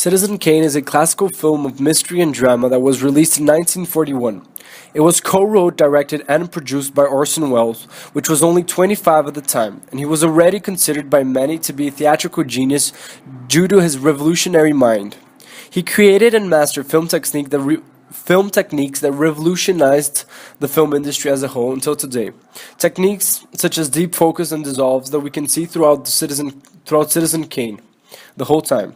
Citizen Kane is a classical film of mystery and drama that was released in 1941. It was co-wrote, directed, and produced by Orson Welles, which was only 25 at the time, and he was already considered by many to be a theatrical genius due to his revolutionary mind. He created and mastered film techniques that revolutionized the film industry as a whole until today. Techniques such as deep focus and dissolves that we can see throughout Citizen Kane the whole time.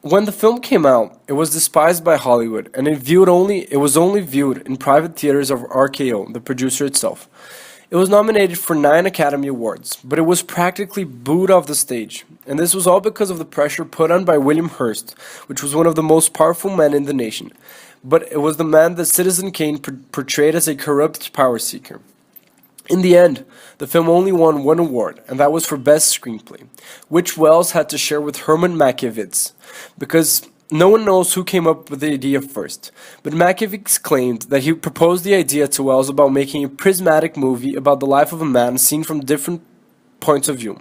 When the film came out, it was despised by Hollywood, and it was only viewed in private theaters of RKO, the producer itself. It was nominated for 9 Academy Awards, but it was practically booed off the stage, and this was all because of the pressure put on by William Hearst, which was one of the most powerful men in the nation. But it was the man that Citizen Kane portrayed as a corrupt power seeker. In the end, the film only won 1 award, and that was for Best Screenplay, which Welles had to share with Herman Mankiewicz, because no one knows who came up with the idea first. But Mankiewicz claimed that he proposed the idea to Welles about making a prismatic movie about the life of a man seen from different points of view.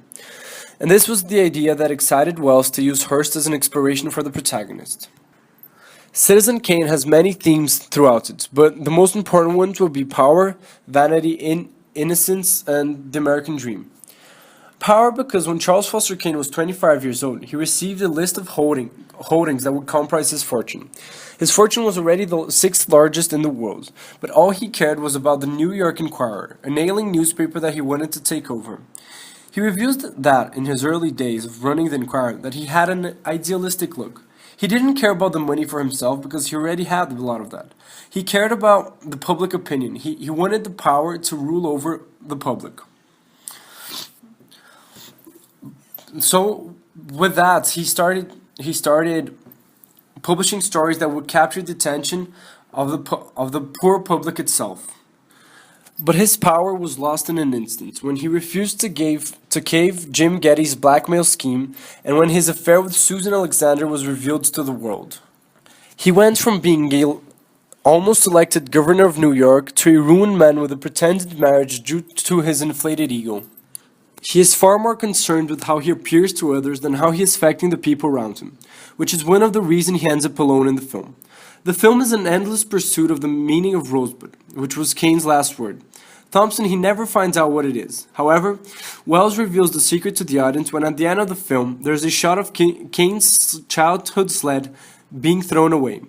And this was the idea that excited Welles to use Hearst as an inspiration for the protagonist. Citizen Kane has many themes throughout it, but the most important ones will be power, vanity, innocence, and the American dream. Power because when Charles Foster Kane was 25 years old, he received a list of holdings that would comprise his fortune. His fortune was already the 6th largest in the world, but all he cared was about the New York Inquirer, a ailing newspaper that he wanted to take over. He reveals that in his early days of running the Inquirer that he had an idealistic look. He didn't care about the money for himself because he already had a lot of that. He cared about the public opinion. He wanted the power to rule over the public. So with that, he started publishing stories that would capture the attention of the poor public itself. But his power was lost in an instant when he refused to cave Jim Getty's blackmail scheme and when his affair with Susan Alexander was revealed to the world. He went from being a almost elected governor of New York to a ruined man with a pretended marriage due to his inflated ego. He is far more concerned with how he appears to others than how he is affecting the people around him, which is one of the reasons he ends up alone in the film. The film is an endless pursuit of the meaning of Rosebud, which was Kane's last word. Thompson, he never finds out what it is. However, Welles reveals the secret to the audience when at the end of the film, there is a shot of Kane's childhood sled being thrown away,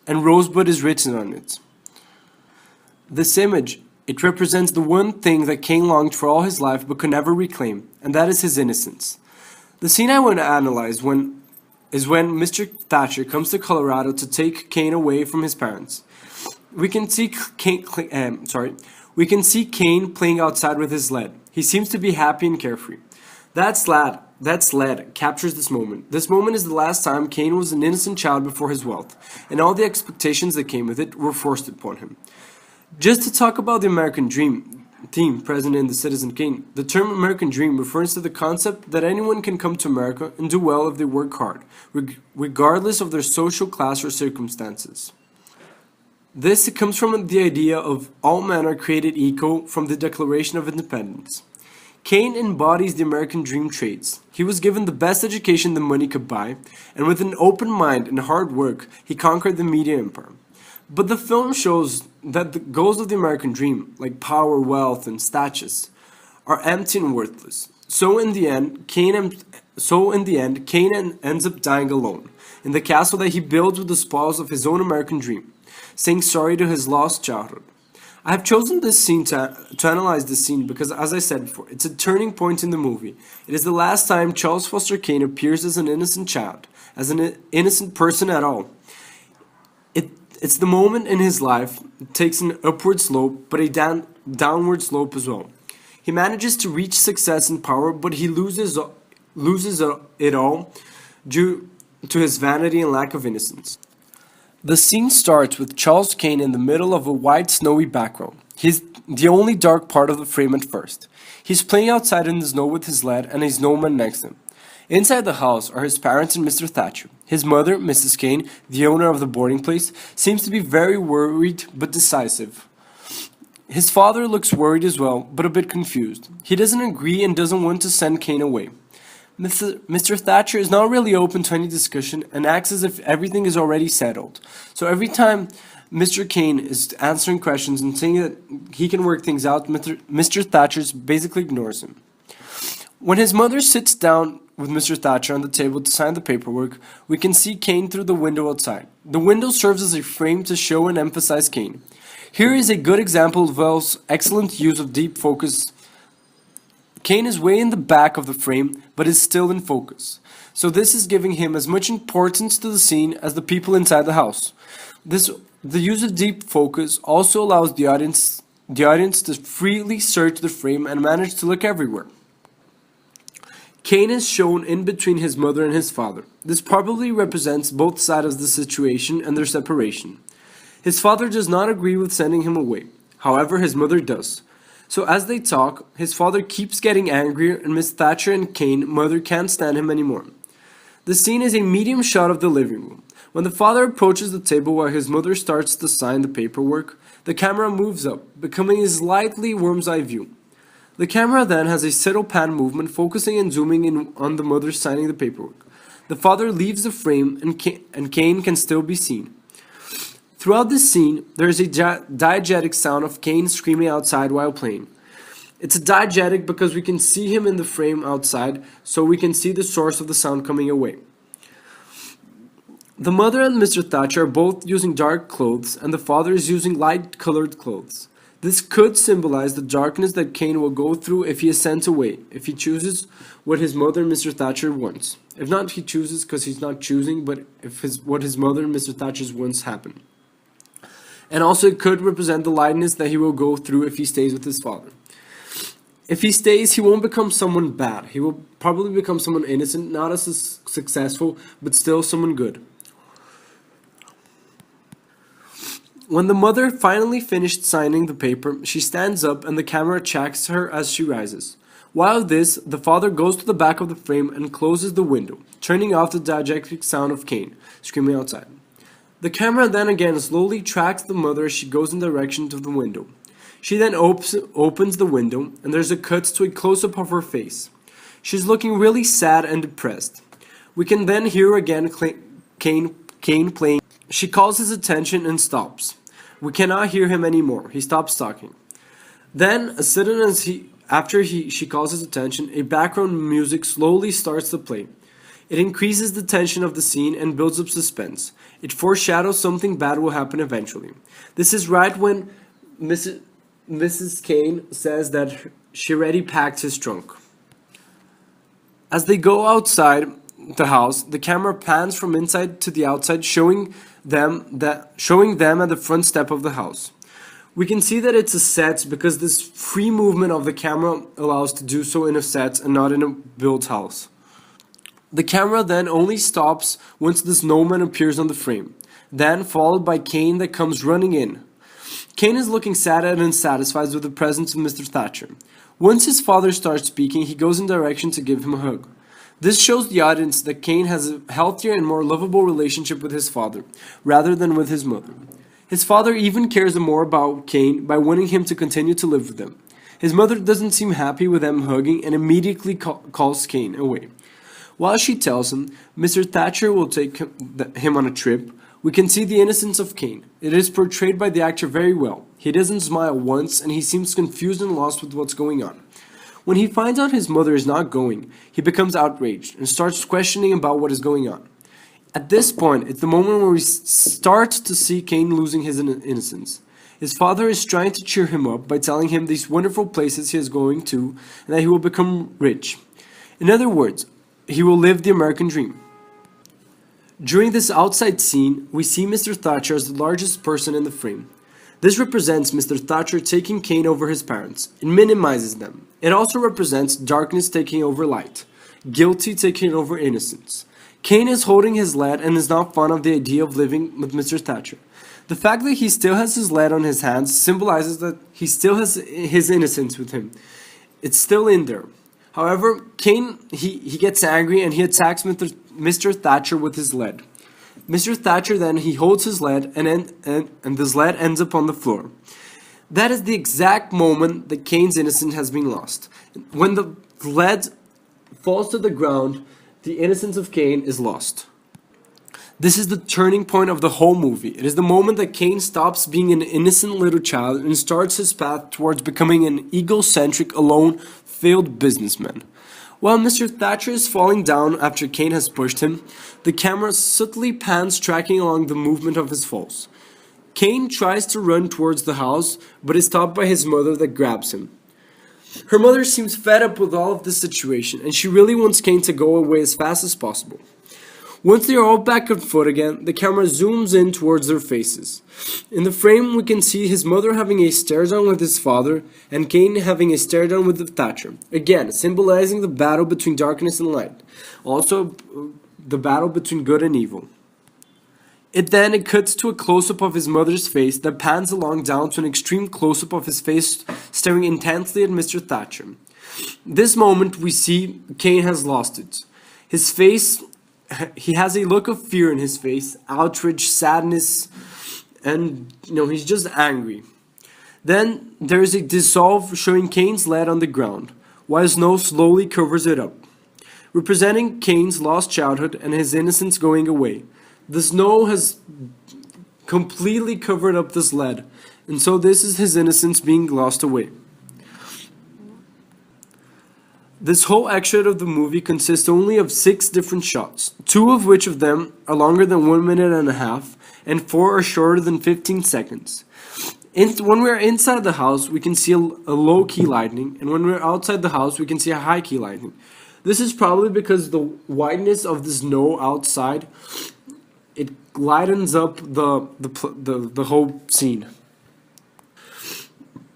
and Rosebud is written on it. This image, it represents the one thing that Kane longed for all his life but could never reclaim, and that is his innocence. The scene I want to analyze is when Mr. Thatcher comes to Colorado to take Kane away from his parents. We can see Kane playing outside with his sled. He seems to be happy and carefree. That sled captures this moment. This moment is the last time Kane was an innocent child before his wealth, and all the expectations that came with it were forced upon him. Just to talk about the American dream theme present in the Citizen Kane, the term American dream refers to the concept that anyone can come to America and do well if they work hard, regardless of their social class or circumstances. This comes from the idea of all men are created equal from the Declaration of Independence. Kane embodies the American dream traits. He was given the best education the money could buy, and with an open mind and hard work, he conquered the media empire. But the film shows that the goals of the American dream, like power, wealth, and status, are empty and worthless. So in the end, Kane ends up dying alone, in the castle that he builds with the spoils of his own American dream, saying sorry to his lost childhood. I have chosen this scene to analyze this scene because, as I said before, it's a turning point in the movie. It is the last time Charles Foster Kane appears as an innocent child, as an innocent person at all. It's the moment in his life that takes an upward slope, but a downward slope as well. He manages to reach success and power, but he loses it all due to his vanity and lack of innocence. The scene starts with Charles Kane in the middle of a white snowy background. He's the only dark part of the frame at first. He's playing outside in the snow with his sled and a snowman next to him. Inside the house are his parents and Mr. Thatcher. His mother, Mrs. Kane, the owner of the boarding place, seems to be very worried but decisive. His father looks worried as well, but a bit confused. He doesn't agree and doesn't want to send Kane away. Mr. Thatcher is not really open to any discussion and acts as if everything is already settled. So every time Mr. Kane is answering questions and saying that he can work things out, Mr. Thatcher basically ignores him. When his mother sits down with Mr. Thatcher on the table to sign the paperwork, we can see Kane through the window outside. The window serves as a frame to show and emphasize Kane. Here is a good example of Wells' excellent use of deep focus. Kane is way in the back of the frame, but is still in focus. So this is giving him as much importance to the scene as the people inside the house. The use of deep focus also allows the audience to freely search the frame and manage to look everywhere. Kane is shown in between his mother and his father. This probably represents both sides of the situation and their separation. His father does not agree with sending him away. However, his mother does. So as they talk, his father keeps getting angrier and Miss Thatcher and Kane, mother, can't stand him anymore. The scene is a medium shot of the living room. When the father approaches the table while his mother starts to sign the paperwork, the camera moves up, becoming a slightly worm's eye view. The camera then has a subtle pan movement focusing and zooming in on the mother signing the paperwork. The father leaves the frame and Kane can still be seen. Throughout this scene, there is a diegetic sound of Kane screaming outside while playing. It's a diegetic because we can see him in the frame outside, so we can see the source of the sound coming away. The mother and Mr. Thatcher are both using dark clothes, and the father is using light-colored clothes. This could symbolize the darkness that Kane will go through if he is sent away, if he chooses what his mother and Mr. Thatcher wants. If not, he chooses because he's not choosing, but if what his mother and Mr. Thatcher's wants happen. And also it could represent the lightness that he will go through if he stays with his father. If he stays, he won't become someone bad. He will probably become someone innocent, not as successful, but still someone good. When the mother finally finished signing the paper, she stands up and the camera tracks her as she rises. While this, the father goes to the back of the frame and closes the window, turning off the diegetic sound of Kane screaming outside. The camera then again slowly tracks the mother as she goes in the direction of the window. She then opens the window and there's a cut to a close-up of her face. She's looking really sad and depressed. We can then hear again Kane playing. She calls his attention and stops. We cannot hear him anymore. He stops talking. Then, as soon as she calls his attention, a background music slowly starts to play. It increases the tension of the scene and builds up suspense. It foreshadows something bad will happen eventually. This is right when Mrs. Kane says that she already packed his trunk. As they go outside the house, the camera pans from inside to the outside, showing them at the front step of the house. We can see that it's a set because this free movement of the camera allows to do so in a set and not in a built house. The camera then only stops once the snowman appears on the frame, then followed by Kane that comes running in. Kane is looking sad and unsatisfied with the presence of Mr. Thatcher. Once his father starts speaking, he goes in direction to give him a hug. This shows the audience that Kane has a healthier and more lovable relationship with his father, rather than with his mother. His father even cares more about Kane by wanting him to continue to live with them. His mother doesn't seem happy with them hugging and immediately calls Kane away. While she tells him Mr. Thatcher will take him on a trip, we can see the innocence of Kane. It is portrayed by the actor very well. He doesn't smile once and he seems confused and lost with what's going on. When he finds out his mother is not going, he becomes outraged and starts questioning about what is going on. At this point, it's the moment where we start to see Kane losing his innocence. His father is trying to cheer him up by telling him these wonderful places he is going to and that he will become rich. In other words, he will live the American dream. During this outside scene, we see Mr. Thatcher as the largest person in the frame. This represents Mr. Thatcher taking Kane over his parents. It minimizes them. It also represents darkness taking over light, guilty taking over innocence. Kane is holding his lead and is not fond of the idea of living with Mr. Thatcher. The fact that he still has his lead on his hands symbolizes that he still has his innocence with him. It's still in there. However, Kane, he gets angry and he attacks Mr. Thatcher with his lead. Mr. Thatcher then, he holds his lead and this lead ends up on the floor. That is the exact moment that Kane's innocence has been lost. When the lead falls to the ground, the innocence of Kane is lost. This is the turning point of the whole movie. It is the moment that Kane stops being an innocent little child and starts his path towards becoming an egocentric, alone, failed businessman. While Mr. Thatcher is falling down after Kane has pushed him, the camera subtly pans tracking along the movement of his falls. Kane tries to run towards the house, but is stopped by his mother that grabs him. Her mother seems fed up with all of this situation, and she really wants Kane to go away as fast as possible. Once they are all back on foot again, the camera zooms in towards their faces. In the frame, we can see his mother having a stare-down with his father, and Kane having a stare-down with the Thatcher, again symbolizing the battle between darkness and light, also the battle between good and evil. It cuts to a close-up of his mother's face that pans along down to an extreme close-up of his face staring intensely at Mr. Thatcher. This moment we see Kane has lost it. His face, he has a look of fear in his face, outrage, sadness, and he's just angry. Then there is a dissolve showing Kane's lead on the ground, while snow slowly covers it up, representing Kane's lost childhood and his innocence going away. The snow has completely covered up this lead, and so this is his innocence being lost away. This whole extract of the movie consists only of 6 different shots, 2 of which of them are longer than 1 minute and a half, and 4 are shorter than 15 seconds. When we're inside the house, we can see a low-key lighting, and when we're outside the house, we can see a high-key lighting. This is probably because the wideness of the snow outside, it lightens up the whole scene.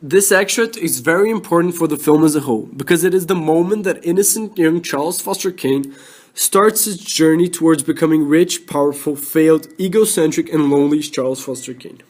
This extract is very important for the film as a whole, because it is the moment that innocent young Charles Foster Kane starts his journey towards becoming rich, powerful, failed, egocentric, and lonely Charles Foster Kane.